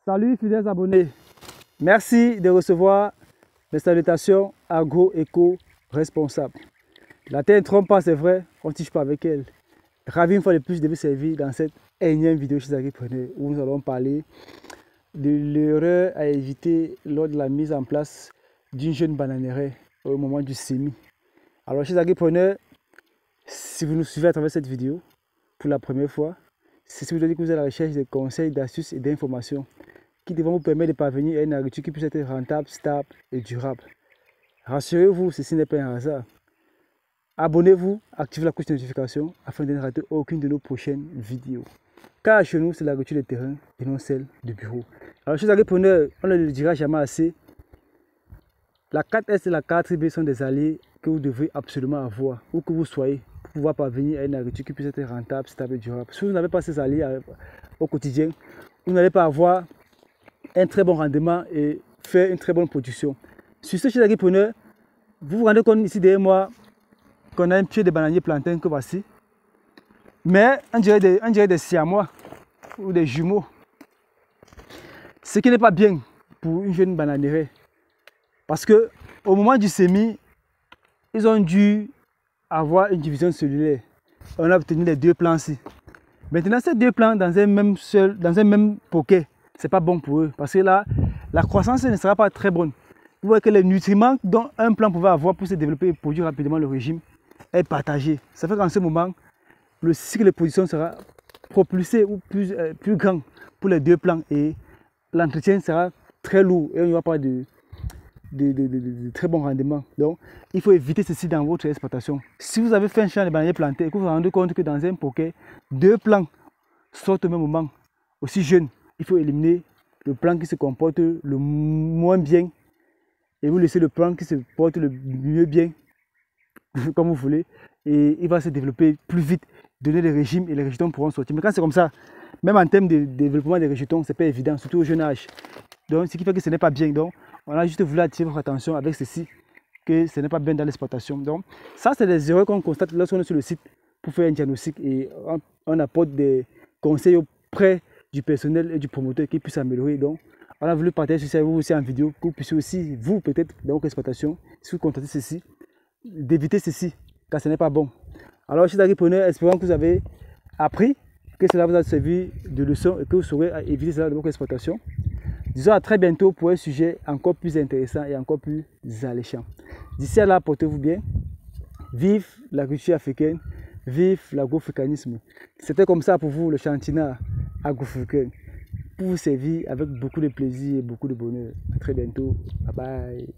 Salut fidèles abonnés, merci de recevoir les salutations agro-éco-responsables. La terre ne trompe pas, c'est vrai, on ne tige pas avec elle. Ravi une fois de plus de vous servir dans cette énième vidéo chez Agripreneur où nous allons parler de l'erreur à éviter lors de la mise en place d'une jeune bananeraie au moment du semis. Alors chez Agripreneur, si vous nous suivez à travers cette vidéo pour la première fois, c'est ce qui vous dit que vous êtes à la recherche de conseils, d'astuces et d'informations qui devront vous permettre de parvenir à une agriculture qui puisse être rentable, stable et durable. Rassurez-vous, ceci n'est pas un hasard. Abonnez-vous, activez la cloche de notification afin de ne rater aucune de nos prochaines vidéos. Car chez nous, c'est l'agriculture de terrain et non celle de bureau. Alors, chez les agripreneurs, on ne le dira jamais assez. La 4S et la 4B sont des alliés que vous devez absolument avoir, où que vous soyez, pour pouvoir parvenir à une agriculture qui puisse être rentable, stable et durable. Si vous n'avez pas ces alliés au quotidien, vous n'allez pas avoir un très bon rendement et faire une très bonne production. Sur ce, chez les agripreneurs, vous vous rendez compte ici derrière moi qu'on a un pied de bananier plantain que voici. Mais on dirait des siamois ou des jumeaux. Ce qui n'est pas bien pour une jeune bananeraie. Parce que au moment du semis, ils ont dû avoir une division cellulaire. On a obtenu les deux plants-ci. Maintenant, ces deux plants dans un même poquet, c'est pas bon pour eux. Parce que là, la croissance ne sera pas très bonne. Vous voyez que les nutriments dont un plant pouvait avoir pour se développer et produire rapidement le régime est partagé. Ça fait qu'en ce moment, le cycle de production sera propulsé ou plus grand pour les deux plants et l'entretien sera très lourd et il n'y aura pas de très bon rendement. Donc, il faut éviter ceci dans votre exploitation. Si vous avez fait un champ de bananiers plantés et que vous vous rendez compte que dans un poquet, deux plants sortent au même moment, aussi jeunes, il faut éliminer le plant qui se comporte le moins bien et vous laissez le plant qui se porte le mieux bien, comme vous voulez, et il va se développer plus vite, donner des régimes et les rejetons pourront sortir. Mais quand c'est comme ça, même en termes de développement des rejetons, c'est pas évident, surtout au jeune âge. Donc, ce qui fait que ce n'est pas bien. Donc, on a juste voulu attirer votre attention avec ceci, que ce n'est pas bien dans l'exploitation. Donc, ça, c'est des erreurs qu'on constate lorsqu'on est sur le site pour faire un diagnostic et on apporte des conseils auprès du personnel et du promoteur qui puissent améliorer. Donc, on a voulu partager ceci avec vous aussi en vidéo, que vous puissiez aussi, vous, peut-être, dans votre exploitation, si vous constatez ceci, d'éviter ceci, car ce n'est pas bon. Alors, chers agripreneurs, espérons que vous avez appris, que cela vous a servi de leçon et que vous saurez éviter cela dans votre exploitation. Disons à très bientôt pour un sujet encore plus intéressant et encore plus alléchant. D'ici à là, portez-vous bien. Vive l'agriculture africaine, vive l'agroafricanisme. C'était comme ça pour vous le chantinar agro-africain, pour vous servir avec beaucoup de plaisir et beaucoup de bonheur. À très bientôt. Bye bye.